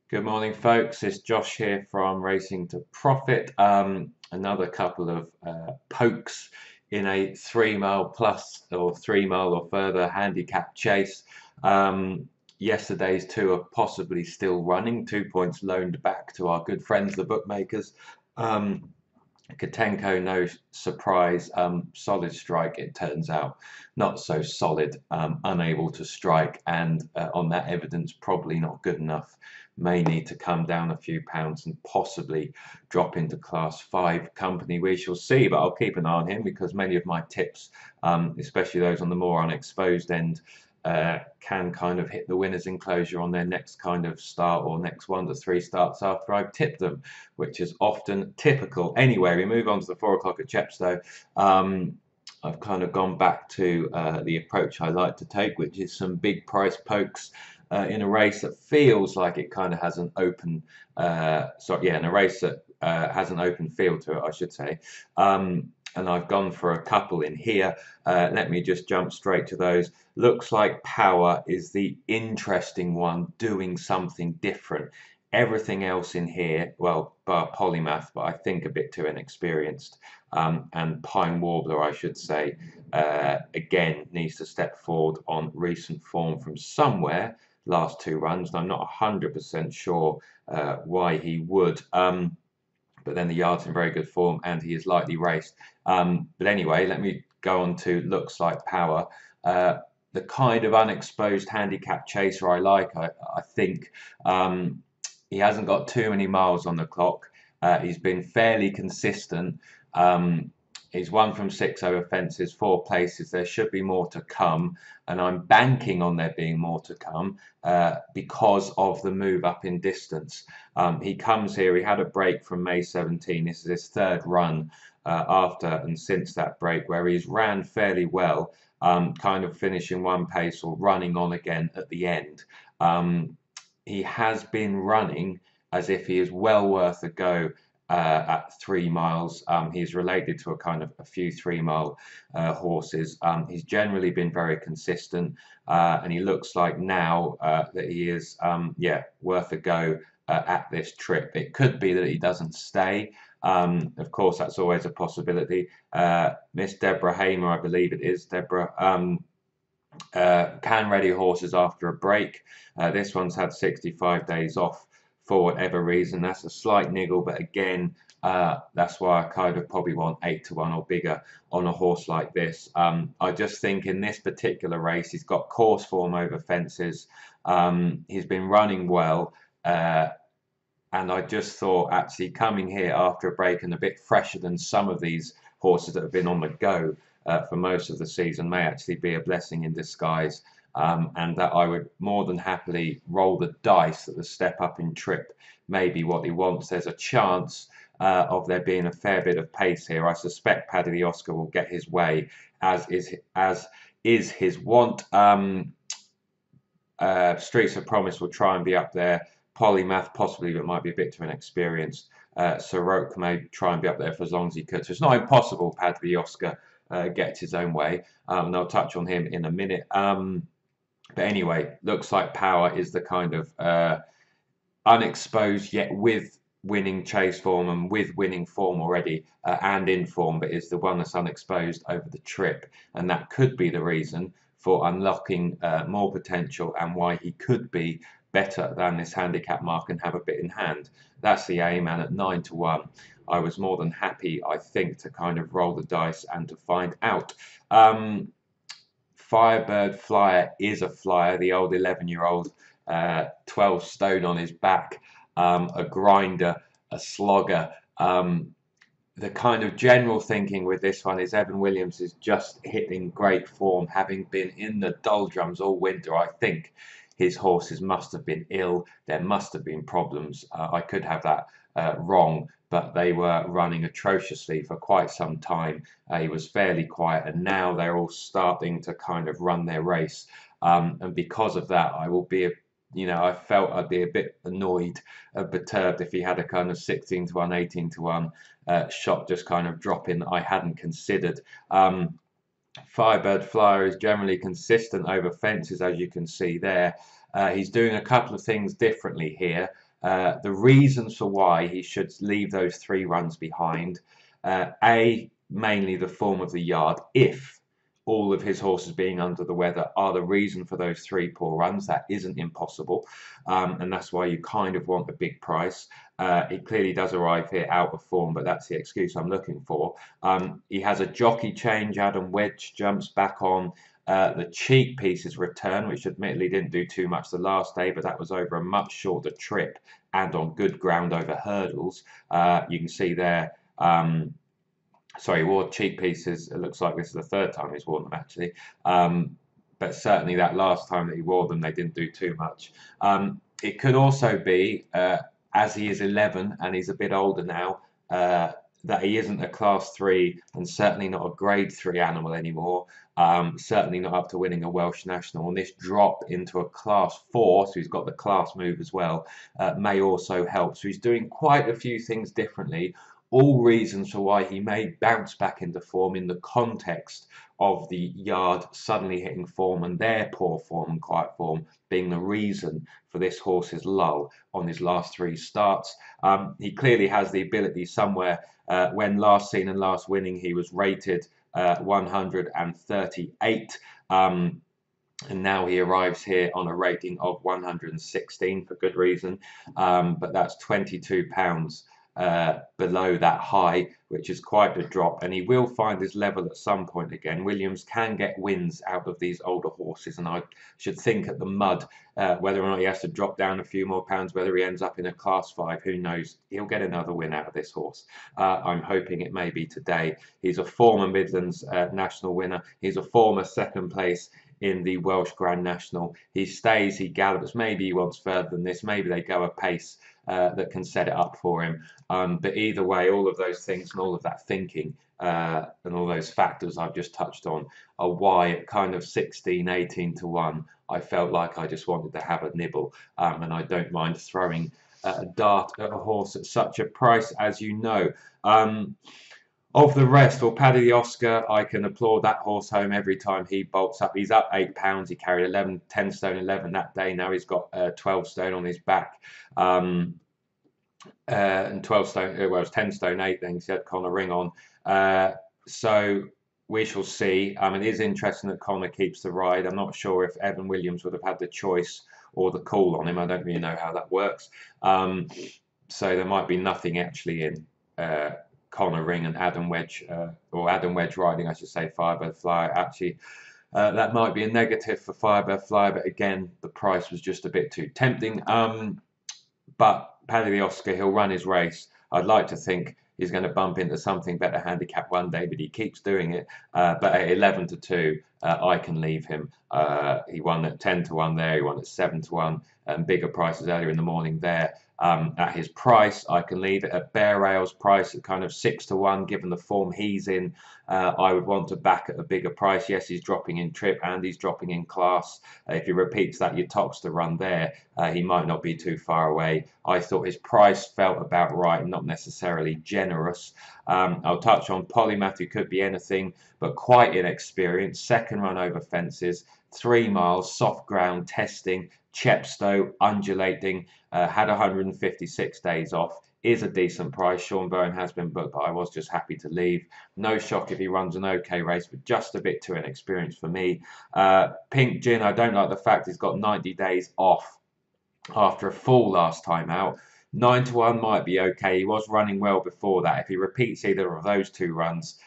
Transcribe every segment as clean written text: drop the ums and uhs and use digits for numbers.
Good morning, folks. It's Josh here from Racing to Profit. Another couple of pokes in a 3 mile plus or 3 mile or further handicap chase. Yesterday's two are possibly still running. 2 points loaned back to our good friends, the bookmakers. Um, Katenko, no surprise, solid strike, it turns out. Not so solid, unable to strike, and on that evidence, probably not good enough. May need to come down a few pounds and possibly drop into Class 5 company. We shall see, but I'll keep an eye on him because many of my tips, especially those on the more unexposed end, can kind of hit the winner's enclosure on their next kind of start or next 1 to 3 starts after I've tipped them, which is often typical. Anyway, we move on to the 4 o'clock at Chepstow. I've kind of gone back to the approach I like to take, which is some big price pokes in a race that feels like it kind of has an open, in a race that has an open feel to it, I should say. And I've gone for a couple in here. Let me just jump straight to those. Looks like Power is the interesting one, doing something different. Everything else in here, well, bar Polymath, but I think a bit too inexperienced. And Pine Warbler, I should say, again, needs to step forward on recent form from somewhere. Last 2 runs, and I'm not 100% sure why he would. But then the yard's in very good form and he is lightly raced. But anyway, let me go on to Looks Like Power. The kind of unexposed handicap chaser I like, I think. He hasn't got too many miles on the clock. He's been fairly consistent. He's won from 6 over fences, 4 places. There should be more to come, and I'm banking on there being more to come because of the move up in distance. He comes here, he had a break from May 17. This is his 3rd run after and since that break, where he's ran fairly well, kind of finishing one pace or running on again at the end. He has been running as if he is well worth a go at 3 miles. He's related to a few 3 mile horses. He's generally been very consistent, and he looks like now that he is, worth a go at this trip. It could be that he doesn't stay. Of course, that's always a possibility. Miss Deborah Hamer, I believe it is Deborah. Can ready horses after a break. This one's had 65 days off for whatever reason. That's a slight niggle, but again, that's why I kind of probably want 8 to 1 or bigger on a horse like this. I just think in this particular race, he's got course form over fences. He's been running well. And I just thought actually coming here after a break and a bit fresher than some of these horses that have been on the go for most of the season may actually be a blessing in disguise, and that I would more than happily roll the dice that the step up in trip may be what he wants. There's a chance of there being a fair bit of pace here. I suspect Paddy the Oscar will get his way, as is his want. Streets of Promise will try and be up there. Polymath possibly, but might be a bit too inexperienced. Soroke may try and be up there for as long as he could. So it's not impossible Paddy the Oscar gets his own way, and I'll touch on him in a minute. But anyway, Looks Like Power is the kind of unexposed yet with winning chase form and with winning form already and in form, but is the one that's unexposed over the trip, and that could be the reason for unlocking more potential and why he could be better than this handicap mark and have a bit in hand. That's the aim, and at 9 to 1 I was more than happy, I think, to kind of roll the dice and to find out. Firebird Flyer is a flyer, the old 11-year-old, 12 stone on his back, a grinder, a slogger. The kind of general thinking with this one is Evan Williams is just hitting great form, having been in the doldrums all winter. I think his horses must have been ill. There must have been problems. I could have that wrong, but they were running atrociously for quite some time. He was fairly quiet, and now they're all starting to kind of run their race. And because of that, I will be I felt I'd be a bit annoyed, perturbed if he had a kind of 16 to 1, 18 to 1 shot just kind of dropping that I hadn't considered. Firebird Flyer is generally consistent over fences, as you can see there. He's doing a couple of things differently here. The reasons for why he should leave those 3 runs behind: mainly the form of the yard. If all of his horses being under the weather are the reason for those 3 poor runs, that isn't impossible, and that's why you kind of want a big price. He clearly does arrive here out of form, but that's the excuse I'm looking for. He has a jockey change. Adam Wedge jumps back on. The cheek pieces return, which admittedly didn't do too much the last day, but that was over a much shorter trip and on good ground over hurdles. You can see there. Sorry, he wore cheek pieces. It looks like this is the 3rd time he's worn them, actually. But certainly that last time that he wore them, they didn't do too much. It could also be, as he is 11 and he's a bit older now, that he isn't a Class 3 and certainly not a Grade 3 animal anymore. Certainly not up to winning a Welsh National. And this drop into a Class 4, so he's got the class move as well, may also help. So he's doing quite a few things differently. All reasons for why he may bounce back into form in the context of the yard suddenly hitting form and their poor form and quiet form being the reason for this horse's lull on his last 3 starts. He clearly has the ability somewhere. When last seen and last winning, he was rated 138. And now he arrives here on a rating of 116 for good reason. But that's £22 below that high, which is quite a drop, and he will find his level at some point again. Williams can get wins out of these older horses, and I should think at the mud, whether or not he has to drop down a few more pounds, whether he ends up in a Class 5, who knows, he'll get another win out of this horse. I'm hoping it may be today. He's a former Midlands National winner. He's a former 2nd place in the Welsh Grand National. He stays, he gallops. Maybe he wants further than this. Maybe they go a pace that can set it up for him. But either way, all of those things and all of that thinking and all those factors I've just touched on are why at kind of 16, 18 to 1, I felt like I just wanted to have a nibble. And I don't mind throwing a dart at a horse at such a price, as you know. Of the rest, well, Paddy the Oscar, I can applaud that horse home every time he bolts up. He's up £8. He carried 10 stone 11 that day. Now he's got 12 stone on his back. And 12 stone, well, it was 10 stone 8 then. He had Connor Ring on. So we shall see. It is interesting that Connor keeps the ride. I'm not sure if Evan Williams would have had the choice or the call on him. I don't really know how that works. So there might be nothing actually in Connor Ring and Adam Wedge, or Adam Wedge riding, I should say, Firebird Flyer. Actually, that might be a negative for Firebird Flyer, but again, the price was just a bit too tempting. But Paddy the Oscar, he'll run his race. I'd like to think he's going to bump into something better handicap one day, but he keeps doing it. But at 11 to 2, I can leave him. He won at 10 to 1 there. He won at 7 to 1, and bigger prices earlier in the morning there. At his price, I can leave it. At Bear Rail's price at kind of 6 to 1, given the form he's in, I would want to back at a bigger price. Yes, he's dropping in trip and he's dropping in class. If he repeats that Utox to run there, he might not be too far away. I thought his price felt about right, not necessarily generous. I'll touch on Polymath, who could be anything, but quite inexperienced. 2nd run over fences, 3 miles, soft ground testing, Chepstow, undulating, had 156 days off, is a decent price. Sean Bowen has been booked, but I was just happy to leave. No shock if he runs an okay race, but just a bit too inexperienced for me. Pink Gin, I don't like the fact he's got 90 days off after a fall last time out. 9 to 1 might be okay. He was running well before that. If he repeats either of those 2 runs,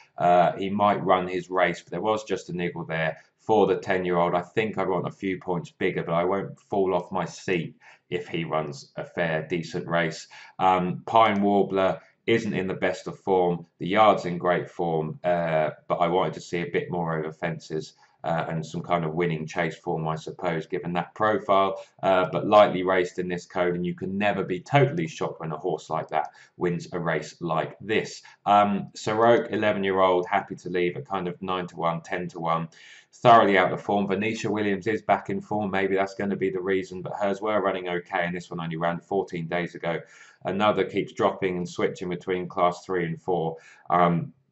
he might run his race, but there was just a niggle there. For the 10-year-old, I think I'd want a few points bigger, but I won't fall off my seat if he runs a fair, decent race. Pine Warbler isn't in the best of form. The yard's in great form, but I wanted to see a bit more over fences and some kind of winning chase form, I suppose, given that profile. But lightly raced in this code, and you can never be totally shocked when a horse like that wins a race like this. Soroke, 11-year-old, happy to leave at kind of 9 to 1, 10 to 1. Thoroughly out of form. Venetia Williams is back in form. Maybe that's going to be the reason, but hers were running okay, and this one only ran 14 days ago. Another keeps dropping and switching between class 3 and 4.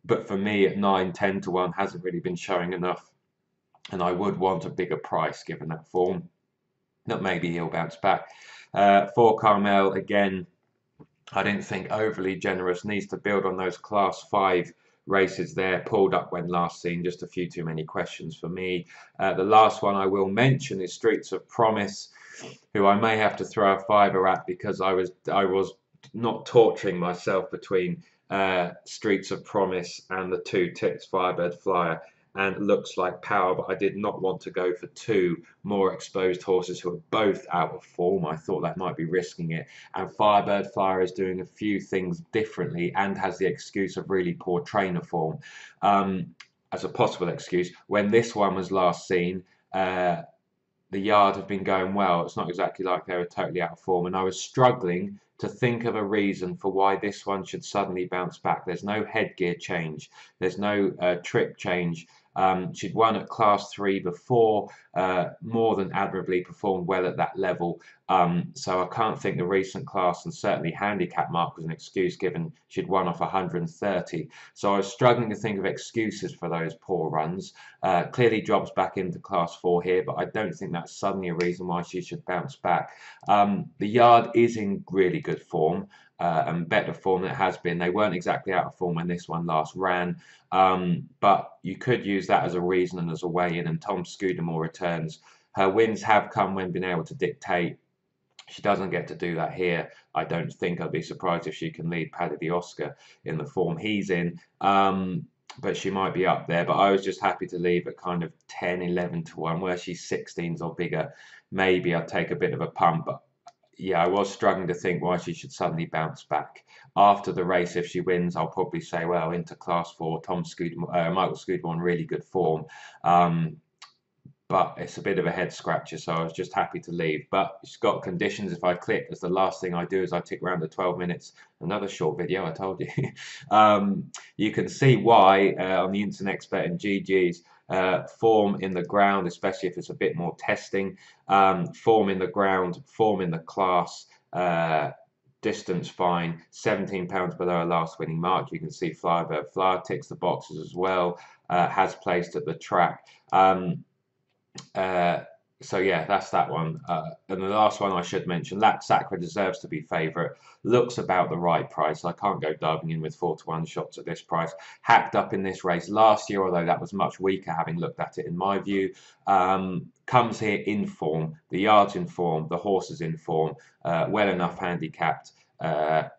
But for me, at 9, 10 to 1, hasn't really been showing enough, and I would want a bigger price given that form. That maybe he'll bounce back. For Carmel, again, I didn't think overly generous. Needs to build on those Class 5 races there. Pulled up when last seen. Just a few too many questions for me. The last one I will mention is Streets of Promise, who I may have to throw a fiver at because I was not torturing myself between Streets of Promise and the 2 tips Firebird Flyer and Looks Like Power, but I did not want to go for 2 more exposed horses who are both out of form. I thought that might be risking it, and Firebird Flyer is doing a few things differently and has the excuse of really poor trainer form as a possible excuse. When this one was last seen, the yard have been going well. It's not exactly like they were totally out of form, and I was struggling to think of a reason for why this one should suddenly bounce back. There's no headgear change. There's no trip change. She'd won at Class 3 before, more than admirably performed well at that level. So I can't think the recent class and certainly handicap mark was an excuse given she'd won off 130. So I was struggling to think of excuses for those poor runs. Clearly drops back into Class 4 here, but I don't think that's suddenly a reason why she should bounce back. The yard is in really good form. And better form than it has been. They weren't exactly out of form when this one last ran, but you could use that as a reason and as a way in, and Tom Scudamore returns. Her wins have come when being able to dictate. She doesn't get to do that here. I don't think. I'd be surprised if she can lead Paddy the Oscar in the form he's in. But she might be up there. But I was just happy to leave at kind of 10, 11 to 1, where she's 16s or bigger. Maybe I'd take a bit of a pump, but yeah, I was struggling to think why she should suddenly bounce back. After the race, if she wins, I'll probably say, well, into Class 4, Michael Scudamore in really good form. But it's a bit of a head scratcher, so I was just happy to leave. But she's got conditions. If I click, as the last thing I do is I tick around the 12 minutes. Another short video, I told you. You can see why on the Instant Expert and GG's. Form in the ground, especially if it's a bit more testing, form in the ground, form in the class, distance fine, £17 below our last winning mark. You can see Firebird Flyer ticks the boxes as well, has placed at the track. So yeah, that's that one. And the last one I should mention, Lac Sacre deserves to be favourite. Looks about the right price. I can't go diving in with 4 to 1 shots at this price. Hacked up in this race last year, although that was much weaker, having looked at it in my view. Comes here in form. The yard's in form. The horse is in form. Well enough handicapped.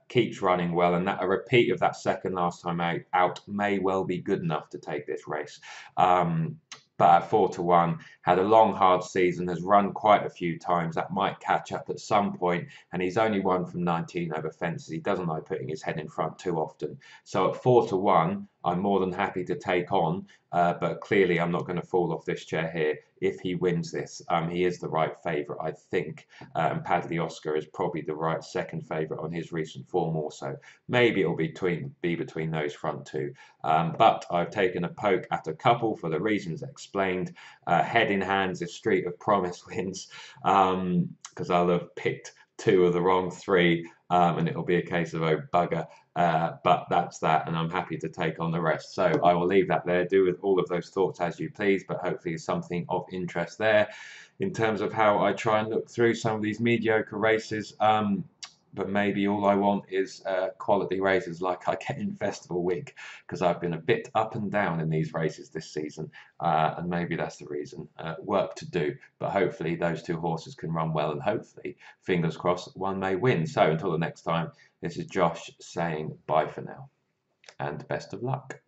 Keeps running well, and that a repeat of that second last time out may well be good enough to take this race. But at 4 to 1, had a long, hard season, has run quite a few times. That might catch up at some point, and he's only won from 19 over fences. He doesn't like putting his head in front too often. So at 4 to 1, I'm more than happy to take on, but clearly I'm not going to fall off this chair here if he wins this. He is the right favourite, I think, and Paddy the Oscar is probably the right second favourite on his recent form also. Maybe it'll be between those front two, but I've taken a poke at a couple for the reasons explained. Head in hands if Street of Promise wins, because I'll have picked 2 of the wrong 3, and it'll be a case of, oh bugger. But that's that, and I'm happy to take on the rest. So I will leave that there. Do with all of those thoughts as you please, but hopefully something of interest there in terms of how I try and look through some of these mediocre races. But maybe all I want is quality races like I get in Festival Week, because I've been a bit up and down in these races this season, and maybe that's the reason. Work to do, but hopefully those 2 horses can run well, and hopefully, fingers crossed, one may win. So until the next time, this is Josh saying bye for now, and best of luck.